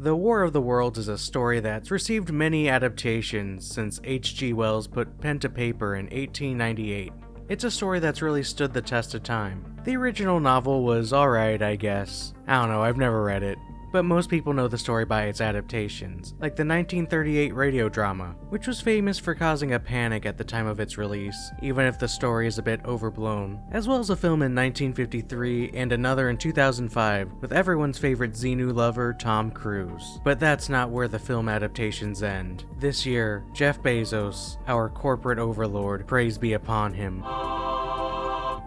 The War of the Worlds is a story that's received many adaptations since H.G. Wells put pen to paper in 1898. It's a story that's really stood the test of time. The original novel was alright, I guess. I don't know, I've never read it. But most people know the story by its adaptations, like the 1938 radio drama, which was famous for causing a panic at the time of its release, even if the story is a bit overblown, as well as a film in 1953 and another in 2005 with everyone's favorite Xenu lover Tom Cruise. But that's not where the film adaptations end. This year, Jeff Bezos, our corporate overlord, praise be upon him,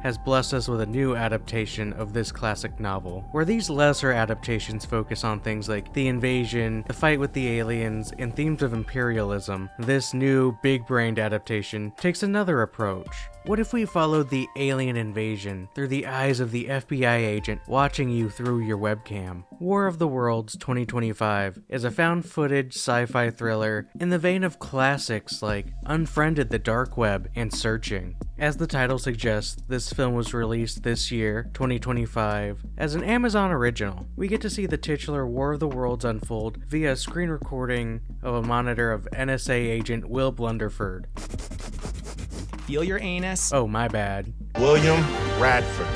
has blessed us with a new adaptation of this classic novel, where these lesser adaptations focus on things like the invasion, the fight with the aliens, and themes of imperialism. This new, big-brained adaptation takes another approach. What if we followed the alien invasion through the eyes of the FBI agent watching you through your webcam? War of the Worlds 2025 is a found-footage sci-fi thriller in the vein of classics like Unfriended the Dark Web and Searching. As the title suggests, this film was released this year, 2025, as an Amazon original. We get to see the titular War of the Worlds unfold via a screen recording of a monitor of NSA agent Will Blunderford. Feel your anus? Oh, my bad. William Radford.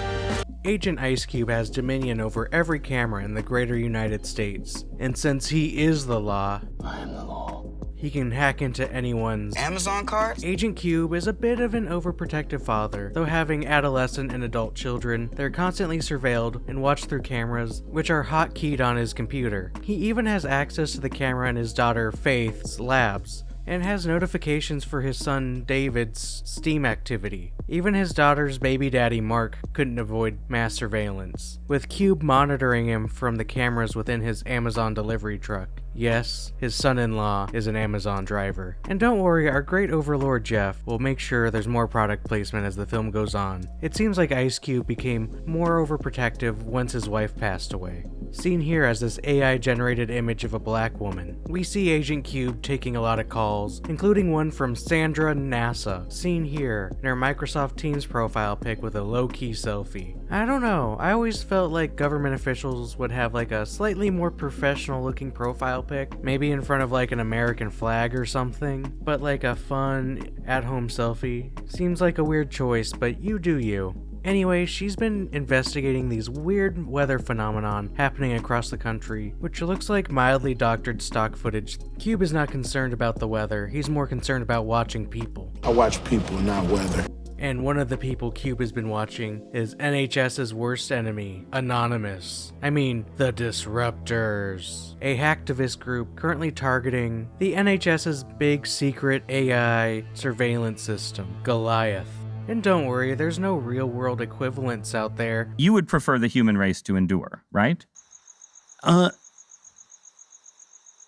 Agent Ice Cube has dominion over every camera in the greater United States, and since he is the law, I am the law. he can hack into anyone's Amazon cards? Agent Cube is a bit of an overprotective father, though having adolescent and adult children, they're constantly surveilled and watched through cameras, which are hotkeyed on his computer. He even has access to the camera in his daughter Faith's labs, and has notifications for his son David's Steam activity. Even his daughter's baby daddy Mark couldn't avoid mass surveillance, with Cube monitoring him from the cameras within his Amazon delivery truck. Yes, his son-in-law is an Amazon driver. And don't worry, our great overlord Jeff will make sure there's more product placement as the film goes on. It seems like Ice Cube became more overprotective once his wife passed away. Seen here as this AI-generated image of a black woman. We see Agent Cube taking a lot of calls, including one from Sandra NASA, seen here in her Microsoft Teams profile pic with a low-key selfie. I don't know, I always felt like government officials would have like a slightly more professional-looking profile pic, maybe in front of like an American flag or something, but like a fun, at-home selfie seems like a weird choice, but you do you. Anyway, she's been investigating these weird weather phenomenon happening across the country, which looks like mildly doctored stock footage. Cube is not concerned about the weather, he's more concerned about watching people. I watch people, not weather. And one of the people Cube has been watching is NHS's worst enemy, Anonymous. I mean, the Disruptors. A hacktivist group currently targeting the NHS's big secret AI surveillance system, Goliath. And don't worry, there's no real-world equivalents out there. You would prefer the human race to endure, right?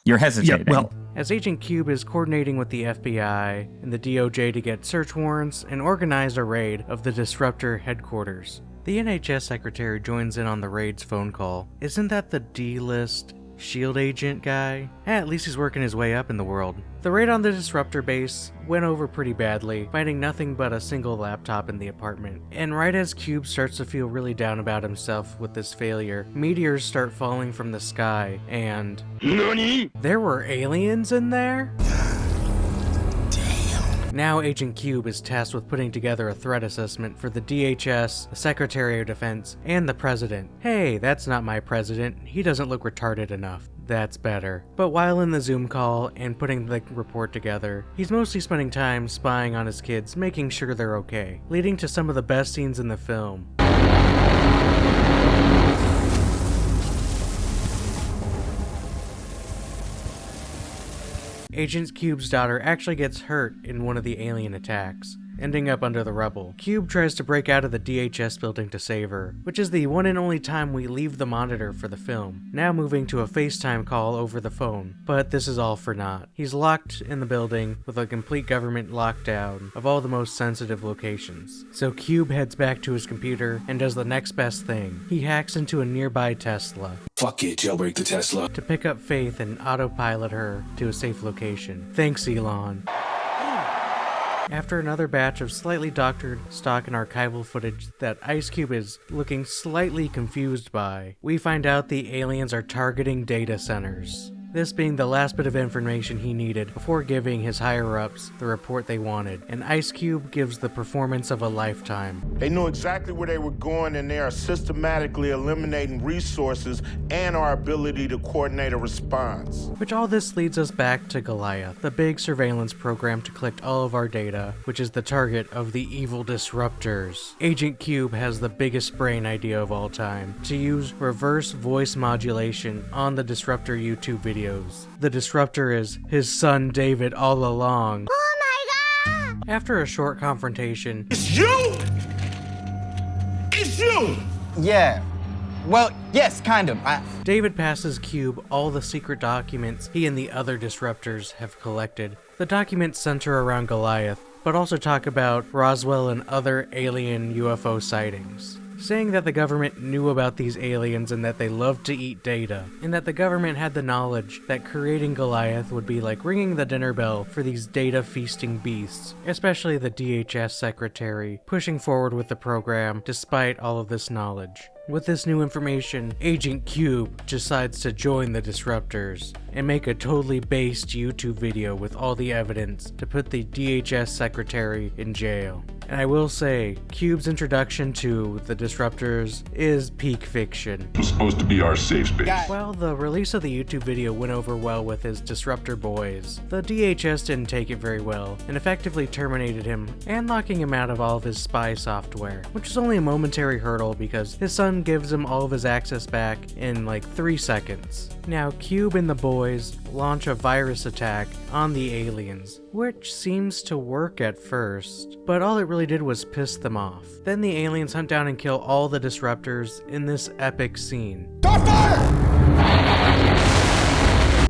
You're hesitating. Yeah, well, As Agent Cube is coordinating with the FBI and the DOJ to get search warrants and organize a raid of the Disruptor headquarters. The NHS secretary joins in on the raid's phone call. Isn't that the D-list SHIELD agent guy? At least he's working his way up in the world. The raid on the Disruptor base went over pretty badly, finding nothing but a single laptop in the apartment. And right as Cube starts to feel really down about himself with this failure, meteors start falling from the sky, and NANI? there were aliens in there? Damn. Now Agent Cube is tasked with putting together a threat assessment for the DHS, the Secretary of Defense, and the President. Hey, that's not my president. He doesn't look retarded enough. That's better. But while in the Zoom call and putting the report together, he's mostly spending time spying on his kids, making sure they're okay, leading to some of the best scenes in the film. Agent Cube's daughter actually gets hurt in one of the alien attacks, ending up under the rubble. Cube tries to break out of the DHS building to save her, which is the one and only time we leave the monitor for the film, now moving to a FaceTime call over the phone. But this is all for naught. He's locked in the building with a complete government lockdown of all the most sensitive locations. So Cube heads back to his computer and does the next best thing. He hacks into a nearby Tesla. Fuck it, jailbreak the Tesla. To pick up Faith and autopilot her to a safe location. Thanks, Elon. After another batch of slightly doctored stock and archival footage that Ice Cube is looking slightly confused by, we find out the aliens are targeting data centers. This being the last bit of information he needed before giving his higher-ups the report they wanted, and Ice Cube gives the performance of a lifetime. They knew exactly where they were going, and they are systematically eliminating resources and our ability to coordinate a response. Which all this leads us back to Goliath, the big surveillance program to collect all of our data, which is the target of the evil disruptors. Agent Cube has the biggest brain idea of all time, to use reverse voice modulation on the Disruptor YouTube videos. The Disruptor is his son David all along. Oh my god! After a short confrontation, It's you! It's you! Yeah. Well, yes, kind of. David passes Cube all the secret documents he and the other Disruptors have collected. The documents center around Goliath, but also talk about Roswell and other alien UFO sightings, saying that the government knew about these aliens and that they loved to eat data, and that the government had the knowledge that creating Goliath would be like ringing the dinner bell for these data-feasting beasts, especially the DHS secretary, pushing forward with the program despite all of this knowledge. With this new information, Agent Cube decides to join the Disruptors and make a totally based YouTube video with all the evidence to put the DHS secretary in jail. And I will say, Cube's introduction to the Disruptors is peak fiction. It was supposed to be our safe space. While the release of the YouTube video went over well with his Disruptor boys, the DHS didn't take it very well and effectively terminated him and locking him out of all of his spy software, which is only a momentary hurdle because his son gives him all of his access back in like 3 seconds. Now Cube and the boys launch a virus attack on the aliens, which seems to work at first, but all it really did was piss them off. Then the aliens hunt down and kill all the Disruptors in this epic scene.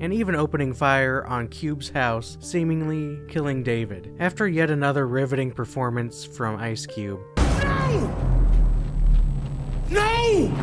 And even opening fire on Cube's house, seemingly killing David. After yet another riveting performance from Ice Cube. No! No!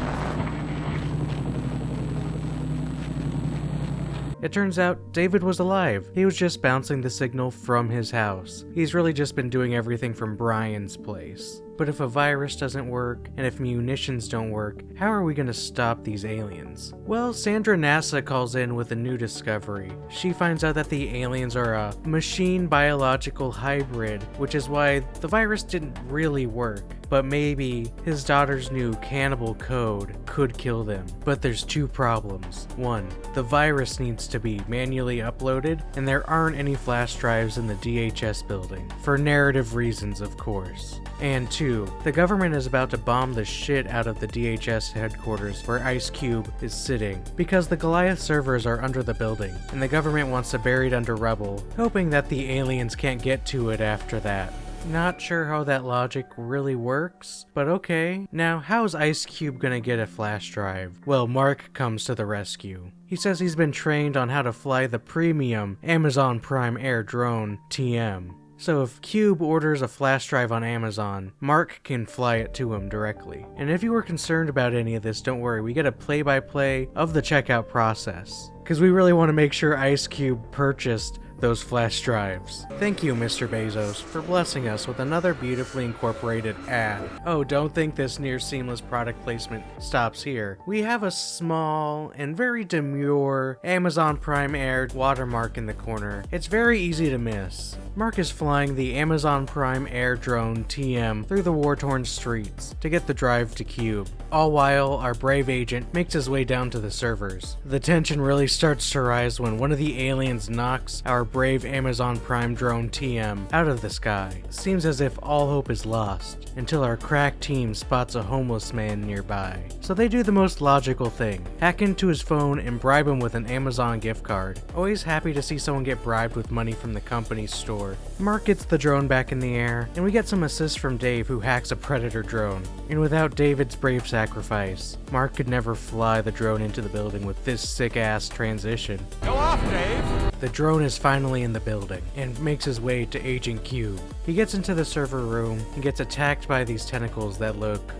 It turns out David was alive. He was just bouncing the signal from his house. He's really just been doing everything from Brian's place. But if a virus doesn't work, and if munitions don't work, how are we going to stop these aliens? Well, Sandra NASA calls in with a new discovery. She finds out that the aliens are a machine-biological hybrid, which is why the virus didn't really work. But maybe his daughter's new cannibal code could kill them. But there's 2 problems. 1, the virus needs to be manually uploaded, and there aren't any flash drives in the DHS building. For narrative reasons, of course. And 2, the government is about to bomb the shit out of the DHS headquarters where Ice Cube is sitting, because the Goliath servers are under the building, and the government wants to bury it under rubble, hoping that the aliens can't get to it after that. Not sure how that logic really works, but okay. Now, how's Ice Cube gonna get a flash drive? Well, Mark comes to the rescue. He says he's been trained on how to fly the premium Amazon Prime Air drone, TM. So if Cube orders a flash drive on Amazon, Mark can fly it to him directly. And if you were concerned about any of this, don't worry, we get a play-by-play of the checkout process. Because we really want to make sure Ice Cube purchased those flash drives. Thank you, Mr. Bezos, for blessing us with another beautifully incorporated ad. Oh, don't think this near seamless product placement stops here. We have a small and very demure Amazon Prime Air watermark in the corner. It's very easy to miss. Mark is flying the Amazon Prime Air drone TM through the war-torn streets to get the drive to Cube, all while our brave agent makes his way down to the servers. The tension really starts to rise when one of the aliens knocks our brave Amazon Prime drone TM out of the sky. Seems as if all hope is lost, until our crack team spots a homeless man nearby. So they do the most logical thing, hack into his phone and bribe him with an Amazon gift card. Always happy to see someone get bribed with money from the company's store. Mark gets the drone back in the air, and we get some assists from Dave, who hacks a Predator drone. And without David's brave sacrifice, Mark could never fly the drone into the building with this sick-ass transition. Go off, Dave! The drone is finally in the building, and makes his way to Agent Cube. He gets into the server room, and gets attacked by these tentacles that look,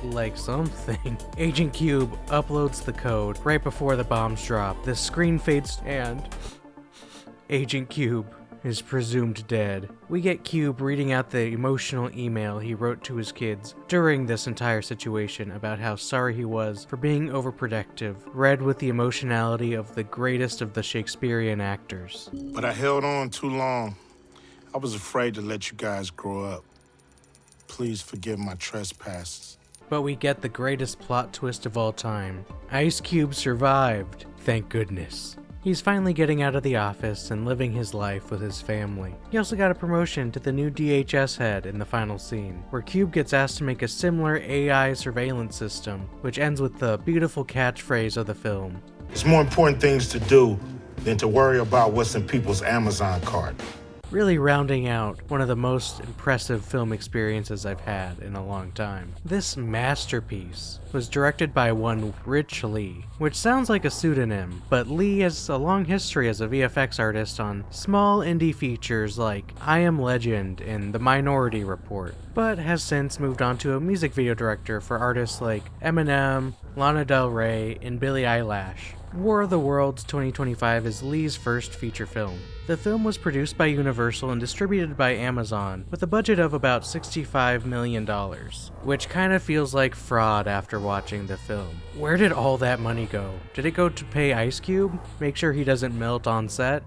like something. Agent Cube uploads the code right before the bombs drop. The screen fades, and Agent Cube is presumed dead. We get Cube reading out the emotional email he wrote to his kids during this entire situation about how sorry he was for being overprotective, read with the emotionality of the greatest of the Shakespearean actors. But I held on too long. I was afraid to let you guys grow up. Please forgive my trespasses. But we get the greatest plot twist of all time. Ice Cube survived, thank goodness. He's finally getting out of the office and living his life with his family. He also got a promotion to the new DHS head in the final scene, where Cube gets asked to make a similar AI surveillance system, which ends with the beautiful catchphrase of the film. There's more important things to do than to worry about what's in people's Amazon cart. Really rounding out one of the most impressive film experiences I've had in a long time. This masterpiece was directed by one Rich Lee, which sounds like a pseudonym, but Lee has a long history as a VFX artist on small indie features like I Am Legend and The Minority Report, but has since moved on to a music video director for artists like Eminem, Lana Del Rey, and Billie Eilish. War of the Worlds 2025 is Lee's first feature film. The film was produced by Universal and distributed by Amazon with a budget of about $65 million, which kind of feels like fraud after watching the film. Where did all that money go? Did it go to pay Ice Cube? Make sure he doesn't melt on set?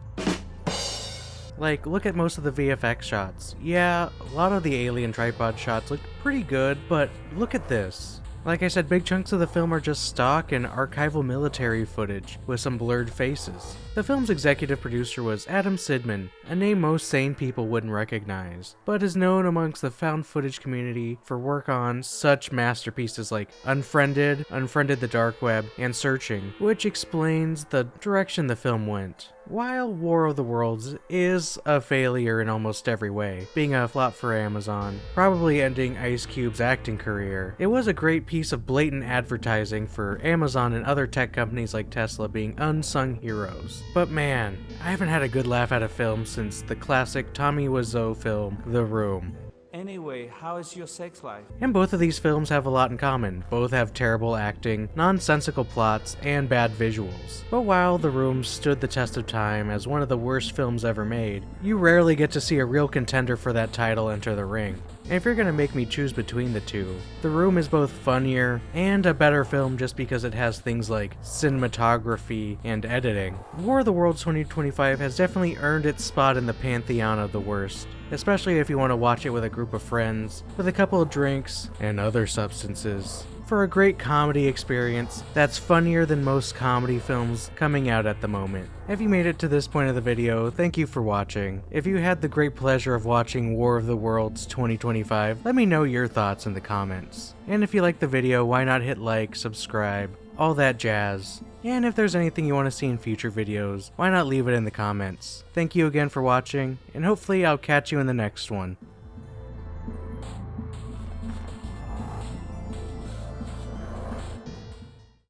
Like, look at most of the VFX shots. Yeah, a lot of the alien tripod shots look pretty good, but look at this. Like I said, big chunks of the film are just stock and archival military footage with some blurred faces. The film's executive producer was Adam Sidman, a name most sane people wouldn't recognize, but is known amongst the found footage community for work on such masterpieces like Unfriended, Unfriended the Dark Web, and Searching, which explains the direction the film went. While War of the Worlds is a failure in almost every way, being a flop for Amazon, probably ending Ice Cube's acting career, it was a great piece of blatant advertising for Amazon and other tech companies like Tesla being unsung heroes. But man, I haven't had a good laugh at a film since the classic Tommy Wiseau film, The Room. Anyway, how is your sex life? And both of these films have a lot in common. Both have terrible acting, nonsensical plots, and bad visuals. But while The Room stood the test of time as one of the worst films ever made, you rarely get to see a real contender for that title enter the ring. And if you're gonna make me choose between the two, The Room is both funnier and a better film just because it has things like cinematography and editing. War of the Worlds 2025 has definitely earned its spot in the pantheon of the worst, especially if you want to watch it with a group of friends, with a couple of drinks, and other substances, for a great comedy experience that's funnier than most comedy films coming out at the moment. If you made it to this point of the video, thank you for watching. If you had the great pleasure of watching War of the Worlds 2025, let me know your thoughts in the comments. And if you liked the video, why not hit like, subscribe, all that jazz. And if there's anything you want to see in future videos, why not leave it in the comments. Thank you again for watching, and hopefully I'll catch you in the next one.